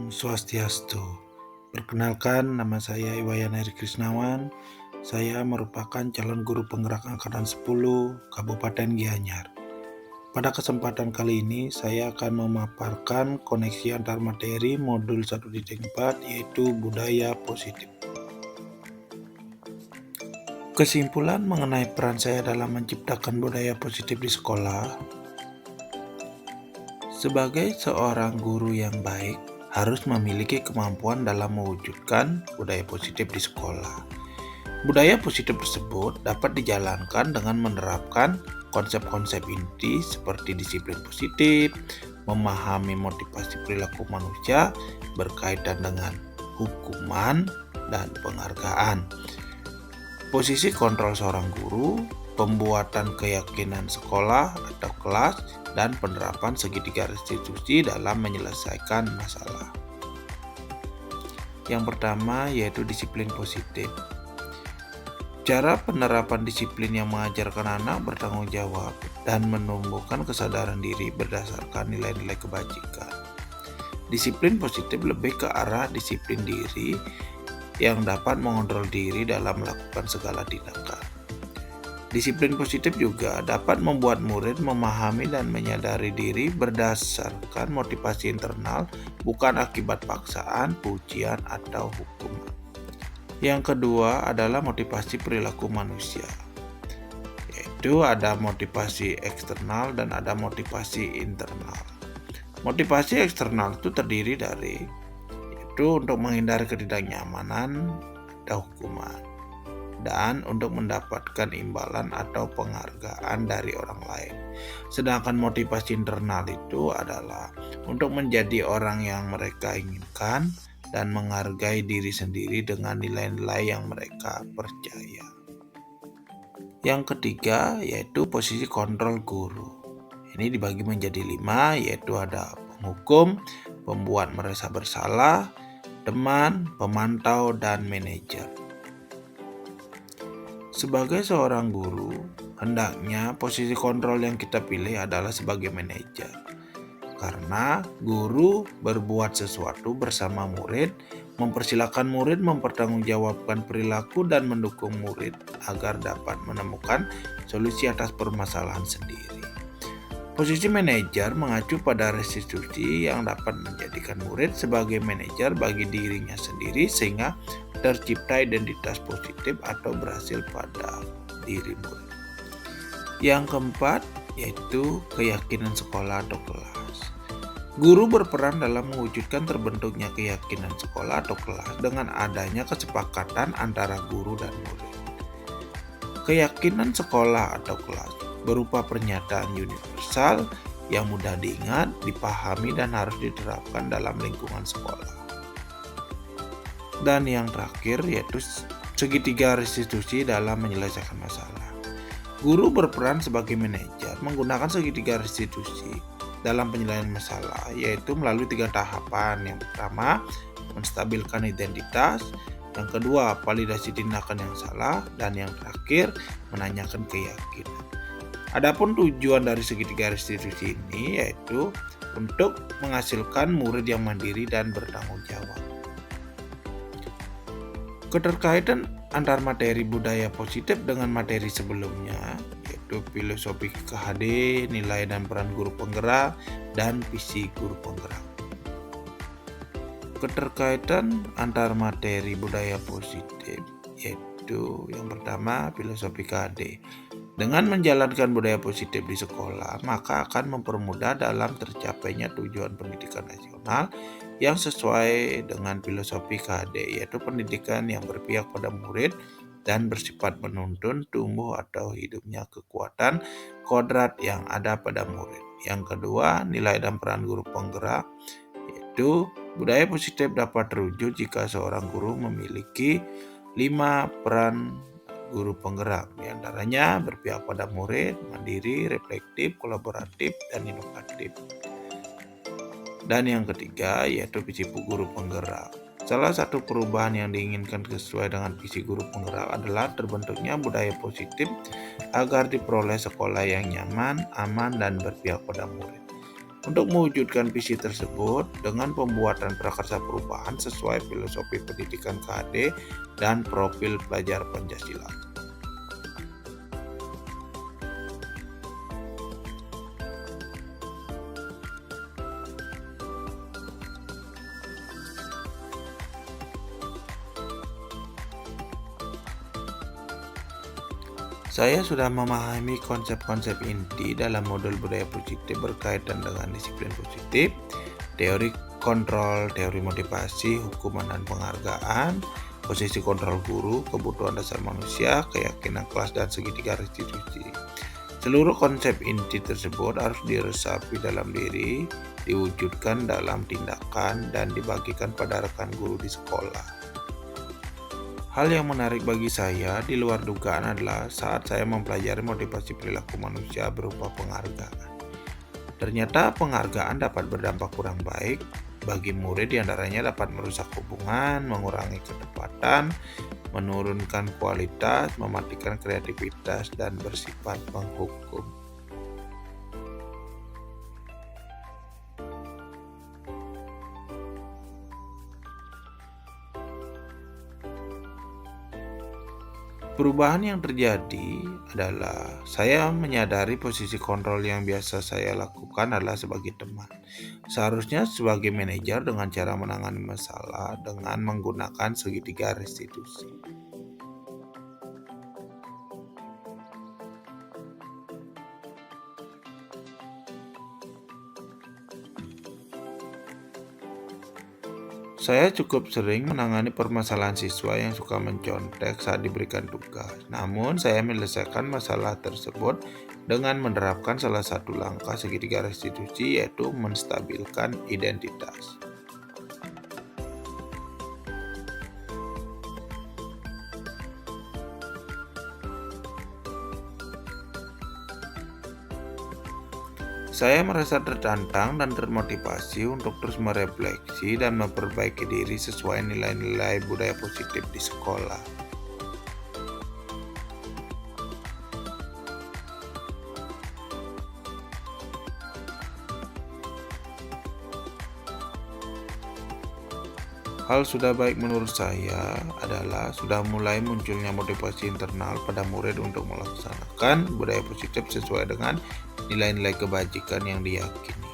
Om Swastiastu. Perkenalkan, nama saya Iwayan Heri Krisnawan. Saya merupakan calon guru penggerak Angkatan 10 Kabupaten Gianyar. Pada kesempatan kali ini, saya akan memaparkan koneksi antar materi modul 1.4 yaitu budaya positif. Kesimpulan mengenai peran saya dalam menciptakan budaya positif di sekolah. Sebagai seorang guru yang baik, harus memiliki kemampuan dalam mewujudkan budaya positif di sekolah. Budaya positif tersebut dapat dijalankan dengan menerapkan konsep-konsep inti seperti disiplin positif, memahami motivasi perilaku manusia berkaitan dengan hukuman dan penghargaan. Posisi kontrol seorang guru, pembuatan keyakinan sekolah atau kelas, dan penerapan segitiga restitusi dalam menyelesaikan masalah. Yang pertama yaitu disiplin positif. Cara penerapan disiplin yang mengajarkan anak bertanggung jawab dan menumbuhkan kesadaran diri berdasarkan nilai-nilai kebajikan. Disiplin positif lebih ke arah disiplin diri yang dapat mengontrol diri dalam melakukan segala tindakan. Disiplin positif juga dapat membuat murid memahami dan menyadari diri berdasarkan motivasi internal, bukan akibat paksaan, pujian, atau hukuman. Yang kedua adalah motivasi perilaku manusia, yaitu ada motivasi eksternal dan ada motivasi internal. Motivasi eksternal itu terdiri dari untuk menghindari ketidaknyamanan atau hukuman, dan untuk mendapatkan imbalan atau penghargaan dari orang lain. Sedangkan motivasi internal itu adalah untuk menjadi orang yang mereka inginkan dan menghargai diri sendiri dengan nilai-nilai yang mereka percaya. Yang ketiga yaitu posisi kontrol guru. Ini dibagi menjadi 5, yaitu ada penghukum, pembuat merasa bersalah, teman, pemantau, dan manajer. Sebagai seorang guru, hendaknya posisi kontrol yang kita pilih adalah sebagai manajer. Karena guru berbuat sesuatu bersama murid, mempersilahkan murid mempertanggungjawabkan perilaku dan mendukung murid agar dapat menemukan solusi atas permasalahan sendiri. Posisi manajer mengacu pada restitusi yang dapat menjadikan murid sebagai manajer bagi dirinya sendiri sehingga tercipta identitas positif atau berhasil pada diri murid. Yang keempat yaitu keyakinan sekolah atau kelas. Guru berperan dalam mewujudkan terbentuknya keyakinan sekolah atau kelas dengan adanya kesepakatan antara guru dan murid. Keyakinan sekolah atau kelas berupa pernyataan universal yang mudah diingat, dipahami, dan harus diterapkan dalam lingkungan sekolah. Dan yang terakhir yaitu segitiga restitusi dalam menyelesaikan masalah. Guru berperan sebagai manajer menggunakan segitiga restitusi dalam penyelesaian masalah, yaitu melalui 3 tahapan. Yang pertama, menstabilkan identitas. Yang kedua, validasi tindakan yang salah. Dan yang terakhir, menanyakan keyakinan. Adapun tujuan dari segitiga restitusi ini yaitu untuk menghasilkan murid yang mandiri dan bertanggung jawab. Keterkaitan antar materi budaya positif dengan materi sebelumnya yaitu filosofi KHD, nilai dan peran guru penggerak, dan visi guru penggerak. Keterkaitan antar materi budaya positif yaitu yang pertama filosofi KHD. Dengan menjalankan budaya positif di sekolah, maka akan mempermudah dalam tercapainya tujuan pendidikan nasional yang sesuai dengan filosofi KHD, yaitu pendidikan yang berpihak pada murid dan bersifat menuntun tumbuh atau hidupnya kekuatan kodrat yang ada pada murid. Yang kedua, nilai dan peran guru penggerak, yaitu budaya positif dapat terwujud jika seorang guru memiliki 5 peran guru penggerak, diantaranya berpihak pada murid, mandiri, reflektif, kolaboratif, dan inovatif. Dan yang ketiga yaitu visi guru penggerak. Salah satu perubahan yang diinginkan sesuai dengan visi guru penggerak adalah terbentuknya budaya positif agar diperoleh sekolah yang nyaman, aman, dan berpihak pada murid. Untuk mewujudkan visi tersebut dengan pembuatan prakarsa perubahan sesuai filosofi pendidikan KHD dan profil pelajar Pancasila. Saya sudah memahami konsep-konsep inti dalam modul budaya positif berkaitan dengan disiplin positif, teori kontrol, teori motivasi, hukuman dan penghargaan, posisi kontrol guru, kebutuhan dasar manusia, keyakinan kelas, dan segitiga restitusi. Seluruh konsep inti tersebut harus diresapi dalam diri, diwujudkan dalam tindakan, dan dibagikan pada rekan guru di sekolah. Hal yang menarik bagi saya di luar dugaan adalah saat saya mempelajari motivasi perilaku manusia berupa penghargaan. Ternyata penghargaan dapat berdampak kurang baik bagi murid, diantaranya dapat merusak hubungan, mengurangi ketepatan, menurunkan kualitas, mematikan kreativitas, dan bersifat menghukum. Perubahan yang terjadi adalah saya menyadari posisi kontrol yang biasa saya lakukan adalah sebagai teman. Seharusnya sebagai manajer dengan cara menangani masalah dengan menggunakan segitiga restitusi. Saya cukup sering menangani permasalahan siswa yang suka mencontek saat diberikan tugas. Namun, saya menyelesaikan masalah tersebut dengan menerapkan salah satu langkah segitiga restitusi, yaitu menstabilkan identitas. Saya merasa tertantang dan termotivasi untuk terus merefleksi dan memperbaiki diri sesuai nilai-nilai budaya positif di sekolah. Hal sudah baik menurut saya adalah sudah mulai munculnya motivasi internal pada murid untuk melaksanakan budaya positif sesuai dengan nilai-nilai kebajikan yang diyakini.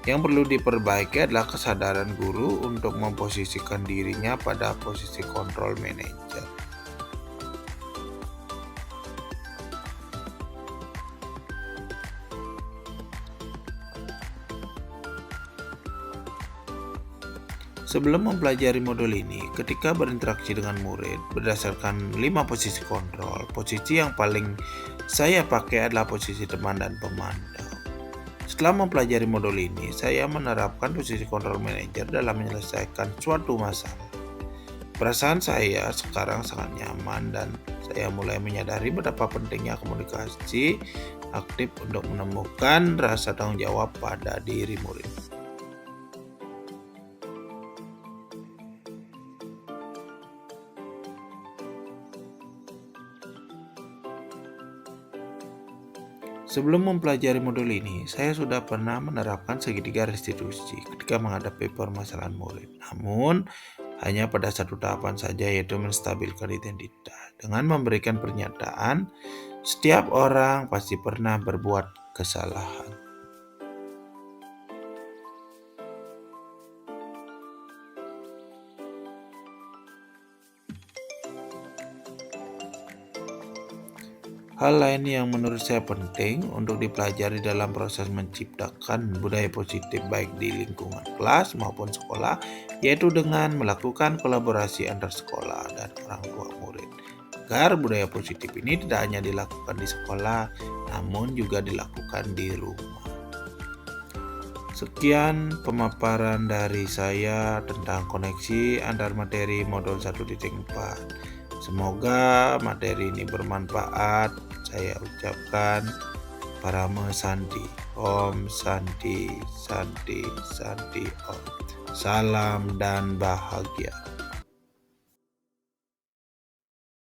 Yang perlu diperbaiki adalah kesadaran guru untuk memposisikan dirinya pada posisi kontrol manajer. Sebelum mempelajari modul ini, ketika berinteraksi dengan murid berdasarkan 5 posisi kontrol, posisi yang paling saya pakai adalah posisi teman dan pemantau. Setelah mempelajari modul ini, saya menerapkan posisi kontrol manajer dalam menyelesaikan suatu masalah. Perasaan saya sekarang sangat nyaman dan saya mulai menyadari betapa pentingnya komunikasi aktif untuk menemukan rasa tanggung jawab pada diri murid. Sebelum mempelajari modul ini, saya sudah pernah menerapkan segitiga restitusi ketika menghadapi permasalahan murid. Namun, hanya pada satu tahapan saja, yaitu menstabilkan identitas. Dengan memberikan pernyataan, setiap orang pasti pernah berbuat kesalahan. Hal lain yang menurut saya penting untuk dipelajari dalam proses menciptakan budaya positif baik di lingkungan kelas maupun sekolah, yaitu dengan melakukan kolaborasi antar sekolah dan orang tua murid. Agar budaya positif ini tidak hanya dilakukan di sekolah, namun juga dilakukan di rumah. Sekian pemaparan dari saya tentang koneksi antar materi modul 1.4. Semoga materi ini bermanfaat. Saya ucapkan Parama Sandi. Om Santi Santi Santi Om. Salam dan bahagia.